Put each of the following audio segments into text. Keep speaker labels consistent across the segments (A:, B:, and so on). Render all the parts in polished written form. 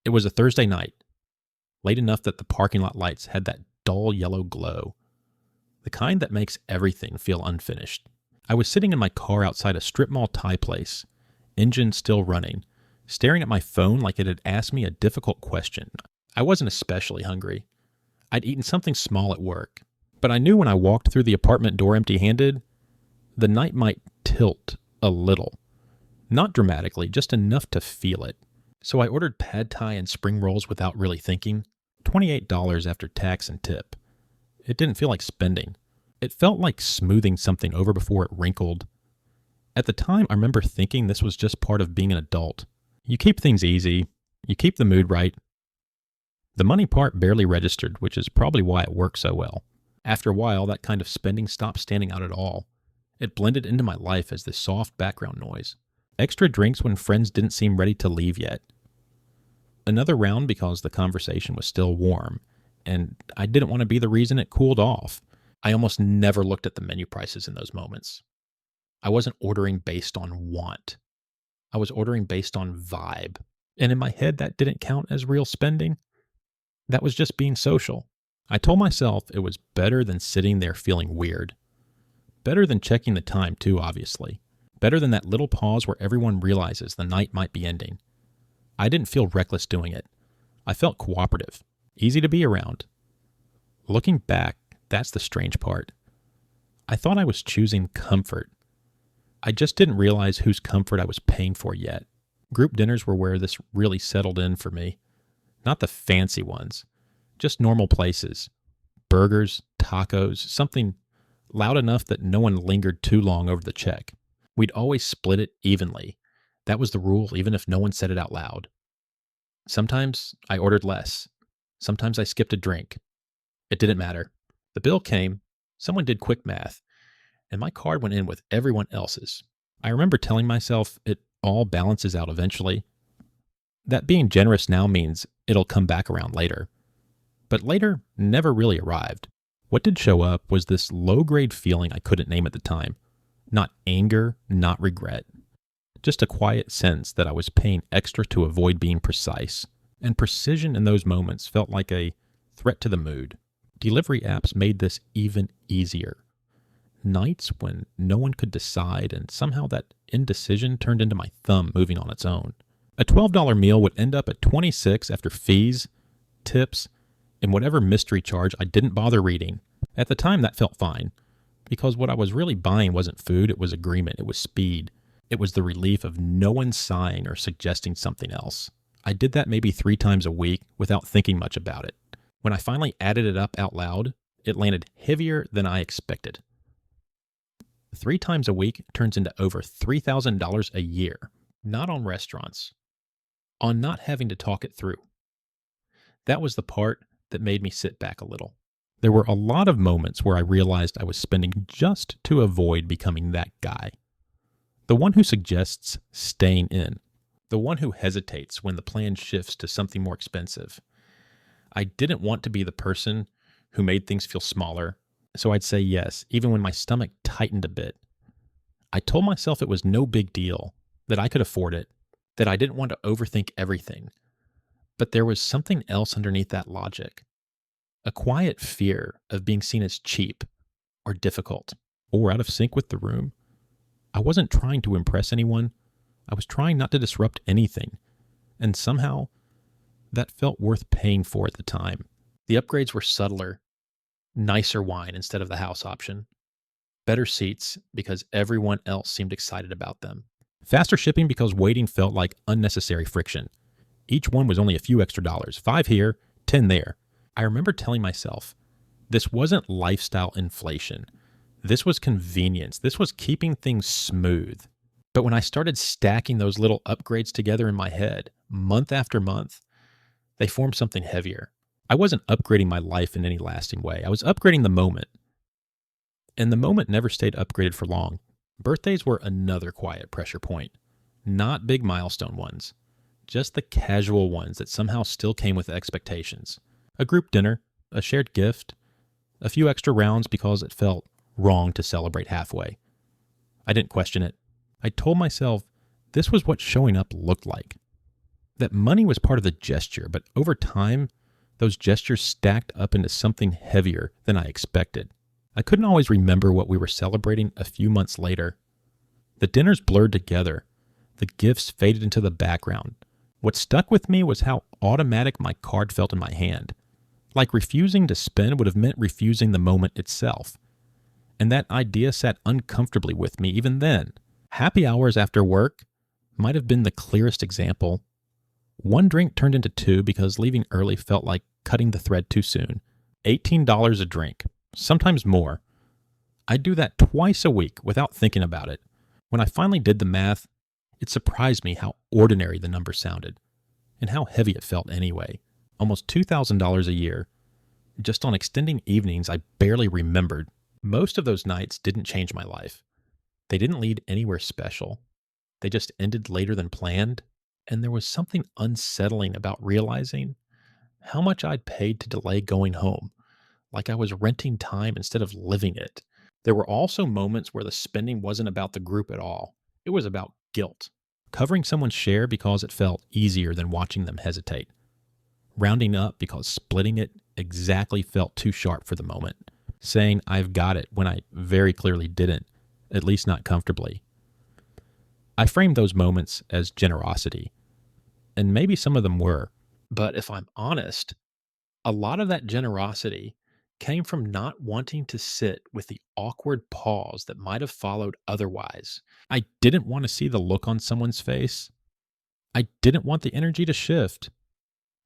A: It was a Thursday night, late enough that the parking lot lights had that dull yellow glow, the kind that makes everything feel unfinished. I was sitting in my car outside a strip mall Thai place, engine still running, staring at my phone like it had asked me a difficult question. I wasn't especially hungry. I'd eaten something small at work, but I knew when I walked through the apartment door empty-handed, the night might tilt a little. Not dramatically, just enough to feel it. So I ordered pad thai and spring rolls without really thinking. $28 after tax and tip. It didn't feel like spending. It felt like smoothing something over before it wrinkled. At the time, I remember thinking this was just part of being an adult. You keep things easy. You keep the mood right. The money part barely registered, which is probably why it worked so well. After a while, that kind of spending stopped standing out at all. It blended into my life as this soft background noise. Extra drinks when friends didn't seem ready to leave yet. Another round because the conversation was still warm, and I didn't want to be the reason it cooled off. I almost never looked at the menu prices in those moments. I wasn't ordering based on want. I was ordering based on vibe. And in my head, that didn't count as real spending. That was just being social. I told myself it was better than sitting there feeling weird. Better than checking the time too, obviously. Better than that little pause where everyone realizes the night might be ending. I didn't feel reckless doing it. I felt cooperative, easy to be around. Looking back, that's the strange part. I thought I was choosing comfort. I just didn't realize whose comfort I was paying for yet. Group dinners were where this really settled in for me. Not the fancy ones, just normal places. Burgers, tacos, something loud enough that no one lingered too long over the check. We'd always split it evenly. That was the rule, even if no one said it out loud. Sometimes I ordered less. Sometimes I skipped a drink. It didn't matter. The bill came, someone did quick math, and my card went in with everyone else's. I remember telling myself it all balances out eventually. That being generous now means it'll come back around later. But later never really arrived. What did show up was this low-grade feeling I couldn't name at the time. Not anger, not regret. Just a quiet sense that I was paying extra to avoid being precise. And precision in those moments felt like a threat to the mood. Delivery apps made this even easier. Nights when no one could decide, and somehow that indecision turned into my thumb moving on its own. A $12 meal would end up at $26 after fees, tips, and whatever mystery charge I didn't bother reading. At the time, that felt fine, because what I was really buying wasn't food, it was agreement, it was speed. It was the relief of no one sighing or suggesting something else. I did that maybe 3 times a week without thinking much about it. When I finally added it up out loud, it landed heavier than I expected. 3 times a week turns into over $3,000 a year, not on restaurants, on not having to talk it through. That was the part that made me sit back a little. There were a lot of moments where I realized I was spending just to avoid becoming that guy. The one who suggests staying in. The one who hesitates when the plan shifts to something more expensive. I didn't want to be the person who made things feel smaller, so I'd say yes, even when my stomach tightened a bit. I told myself it was no big deal, that I could afford it, that I didn't want to overthink everything. But there was something else underneath that logic. A quiet fear of being seen as cheap, or difficult, or out of sync with the room. I wasn't trying to impress anyone. I was trying not to disrupt anything. And somehow, that felt worth paying for at the time. The upgrades were subtler. Nicer wine instead of the house option. Better seats because everyone else seemed excited about them. Faster shipping because waiting felt like unnecessary friction. Each one was only a few extra dollars. 5 here, 10 there. I remember telling myself, this wasn't lifestyle inflation. This was convenience. This was keeping things smooth. But when I started stacking those little upgrades together in my head, month after month, they formed something heavier. I wasn't upgrading my life in any lasting way. I was upgrading the moment. And the moment never stayed upgraded for long. Birthdays were another quiet pressure point. Not big milestone ones. Just the casual ones that somehow still came with expectations. A group dinner, a shared gift, a few extra rounds because it felt wrong to celebrate halfway. I didn't question it. I told myself this was what showing up looked like. That money was part of the gesture, but over time, those gestures stacked up into something heavier than I expected. I couldn't always remember what we were celebrating a few months later. The dinners blurred together. The gifts faded into the background. What stuck with me was how automatic my card felt in my hand. Like refusing to spend would have meant refusing the moment itself. And that idea sat uncomfortably with me even then. Happy hours after work might have been the clearest example. One drink turned into two because leaving early felt like cutting the thread too soon. $18 a drink, sometimes more. I'd do that twice a week without thinking about it. When I finally did the math, it surprised me how ordinary the number sounded, and how heavy it felt anyway. Almost $2,000 a year. Just on extending evenings I barely remembered. Most of those nights didn't change my life. They didn't lead anywhere special. They just ended later than planned, and there was something unsettling about realizing how much I'd paid to delay going home, like I was renting time instead of living it. There were also moments where the spending wasn't about the group at all. It was about guilt. Covering someone's share because it felt easier than watching them hesitate. Rounding up because splitting it exactly felt too sharp for the moment. Saying I've got it when I very clearly didn't, at least not comfortably. I framed those moments as generosity, and maybe some of them were, but if I'm honest, a lot of that generosity came from not wanting to sit with the awkward pause that might have followed otherwise. I didn't want to see the look on someone's face. I didn't want the energy to shift.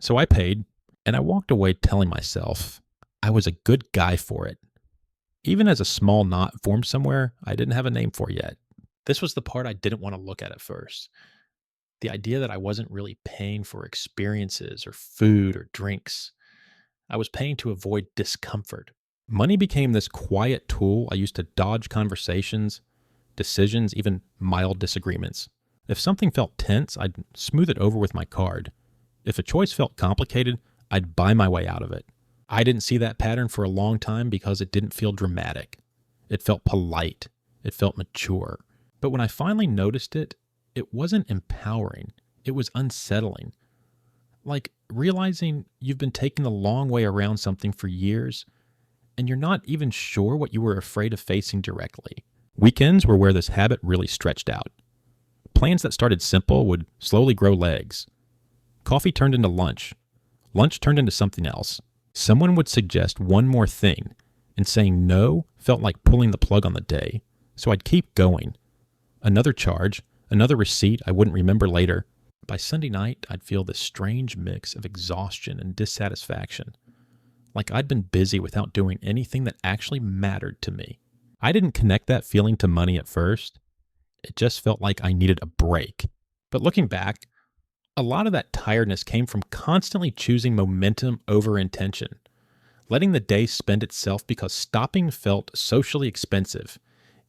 A: So I paid, and I walked away telling myself I was a good guy for it. Even as a small knot formed somewhere I didn't have a name for yet. This was the part I didn't want to look at first. The idea that I wasn't really paying for experiences or food or drinks. I was paying to avoid discomfort. Money became this quiet tool I used to dodge conversations, decisions, even mild disagreements. If something felt tense, I'd smooth it over with my card. If a choice felt complicated, I'd buy my way out of it. I didn't see that pattern for a long time because it didn't feel dramatic. It felt polite. It felt mature. But when I finally noticed it, it wasn't empowering. It was unsettling. Like realizing you've been taking the long way around something for years, and you're not even sure what you were afraid of facing directly. Weekends were where this habit really stretched out. Plans that started simple would slowly grow legs. Coffee turned into lunch. Lunch turned into something else. Someone would suggest one more thing, and saying no felt like pulling the plug on the day, so I'd keep going. Another charge, another receipt I wouldn't remember later. By Sunday night, I'd feel this strange mix of exhaustion and dissatisfaction, like I'd been busy without doing anything that actually mattered to me. I didn't connect that feeling to money at first. It just felt like I needed a break. But looking back, a lot of that tiredness came from constantly choosing momentum over intention, letting the day spend itself because stopping felt socially expensive,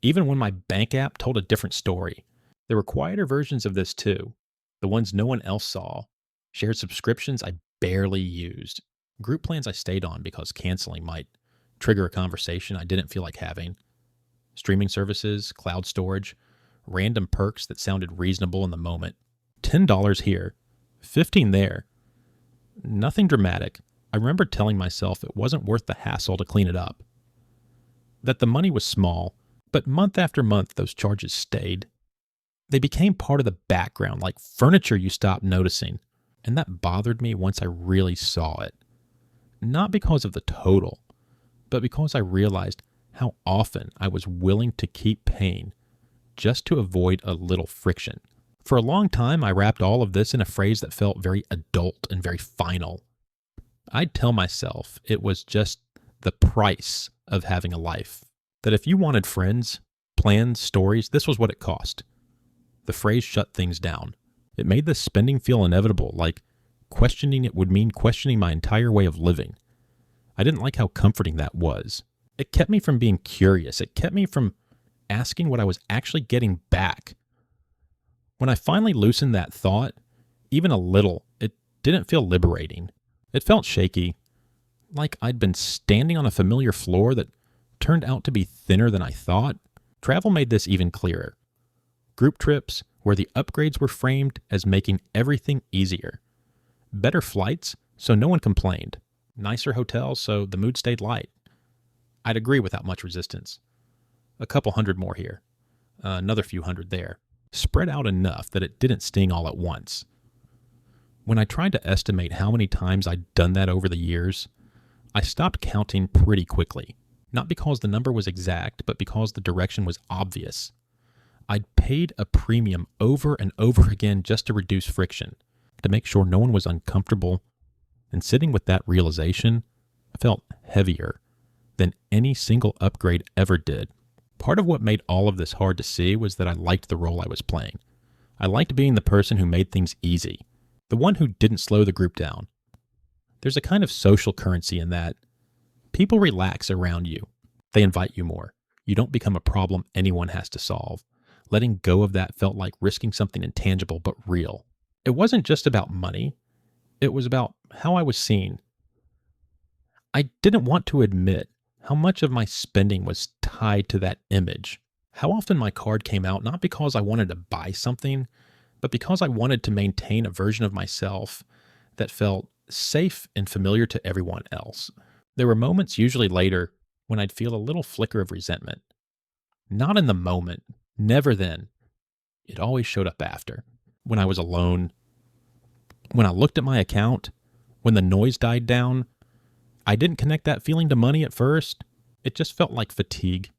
A: even when my bank app told a different story. There were quieter versions of this too, the ones no one else saw, shared subscriptions I barely used, group plans I stayed on because canceling might trigger a conversation I didn't feel like having, streaming services, cloud storage, random perks that sounded reasonable in the moment. $10 here, $15 there. Nothing dramatic. I remember telling myself it wasn't worth the hassle to clean it up. That the money was small, but month after month those charges stayed. They became part of the background, like furniture you stopped noticing, and that bothered me once I really saw it. Not because of the total, but because I realized how often I was willing to keep paying just to avoid a little friction. For a long time, I wrapped all of this in a phrase that felt very adult and very final. I'd tell myself it was just the price of having a life. That if you wanted friends, plans, stories, this was what it cost. The phrase shut things down. It made the spending feel inevitable, like questioning it would mean questioning my entire way of living. I didn't like how comforting that was. It kept me from being curious. It kept me from asking what I was actually getting back. When I finally loosened that thought, even a little, it didn't feel liberating. It felt shaky, like I'd been standing on a familiar floor that turned out to be thinner than I thought. Travel made this even clearer. Group trips where the upgrades were framed as making everything easier. Better flights, so no one complained. Nicer hotels, so the mood stayed light. I'd agree without much resistance. A couple hundred more here. Another few hundred there. Spread out enough that it didn't sting all at once. When I tried to estimate how many times I'd done that over the years, I stopped counting pretty quickly. Not because the number was exact, but because the direction was obvious. I'd paid a premium over and over again just to reduce friction, to make sure no one was uncomfortable, and sitting with that realization, I felt heavier than any single upgrade ever did. Part of what made all of this hard to see was that I liked the role I was playing. I liked being the person who made things easy, the one who didn't slow the group down. There's a kind of social currency in that. People relax around you. They invite you more. You don't become a problem anyone has to solve. Letting go of that felt like risking something intangible but real. It wasn't just about money. It was about how I was seen. I didn't want to admit how much of my spending was tied to that image. How often my card came out not because I wanted to buy something, but because I wanted to maintain a version of myself that felt safe and familiar to everyone else. There were moments, usually later, when I'd feel a little flicker of resentment. Not in the moment, never then. It always showed up after. When I was alone, when I looked at my account, when the noise died down. I didn't connect that feeling to money at first. It just felt like fatigue,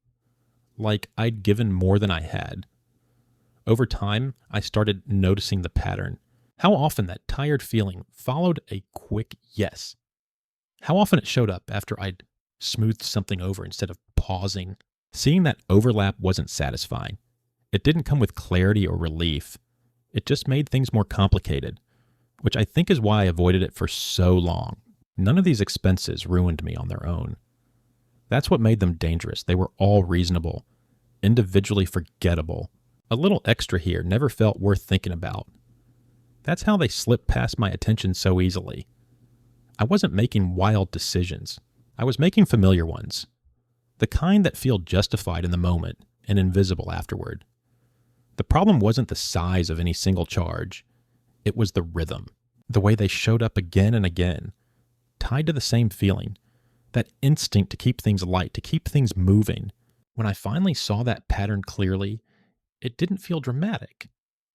A: like I'd given more than I had. Over time, I started noticing the pattern. How often that tired feeling followed a quick yes. How often it showed up after I'd smoothed something over instead of pausing. Seeing that overlap wasn't satisfying. It didn't come with clarity or relief. It just made things more complicated, which I think is why I avoided it for so long. None of these expenses ruined me on their own. That's what made them dangerous. They were all reasonable, individually forgettable. A little extra here never felt worth thinking about. That's how they slipped past my attention so easily. I wasn't making wild decisions. I was making familiar ones. The kind that feel justified in the moment and invisible afterward. The problem wasn't the size of any single charge. It was the rhythm, the way they showed up again and again, tied to the same feeling, that instinct to keep things light, to keep things moving. When I finally saw that pattern clearly, it didn't feel dramatic.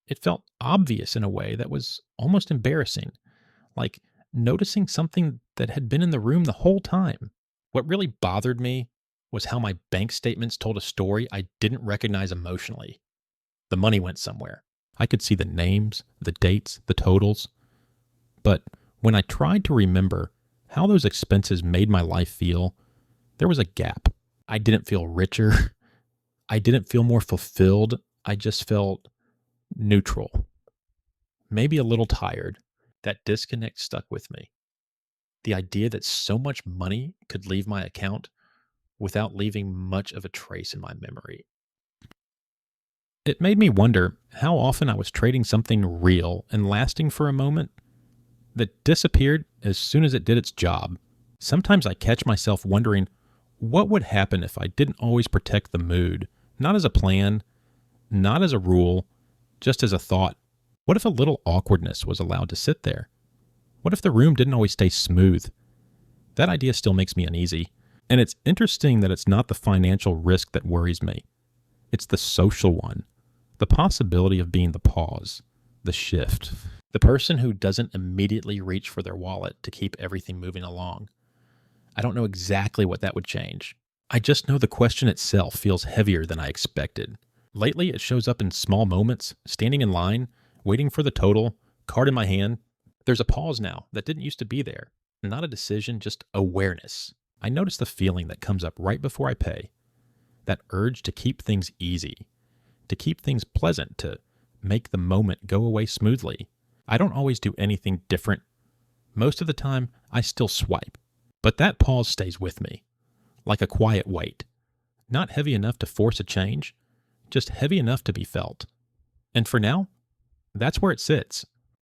A: It felt obvious in a way that was almost embarrassing, like noticing something that had been in the room the whole time. What really bothered me was how my bank statements told a story I didn't recognize emotionally. The money went somewhere. I could see the names, the dates, the totals. But when I tried to remember how those expenses made my life feel, there was a gap. I didn't feel richer. I didn't feel more fulfilled. I just felt neutral. Maybe a little tired. That disconnect stuck with me. The idea that so much money could leave my account without leaving much of a trace in my memory. It made me wonder how often I was trading something real and lasting for a moment that disappeared as soon as it did its job. Sometimes I catch myself wondering what would happen if I didn't always protect the mood, not as a plan, not as a rule, just as a thought. What if a little awkwardness was allowed to sit there? What if the room didn't always stay smooth? That idea still makes me uneasy. And it's interesting that it's not the financial risk that worries me. It's the social one. The possibility of being the pause, the shift, the person who doesn't immediately reach for their wallet to keep everything moving along. I don't know exactly what that would change. I just know the question itself feels heavier than I expected. Lately, it shows up in small moments, standing in line, waiting for the total, card in my hand. There's a pause now that didn't used to be there. Not a decision, just awareness. I notice the feeling that comes up right before I pay. That urge to keep things easy, to keep things pleasant, to make the moment go away smoothly. I don't always do anything different. Most of the time, I still swipe. But that pause stays with me, like a quiet weight. Not heavy enough to force a change, just heavy enough to be felt. And for now, that's where it sits.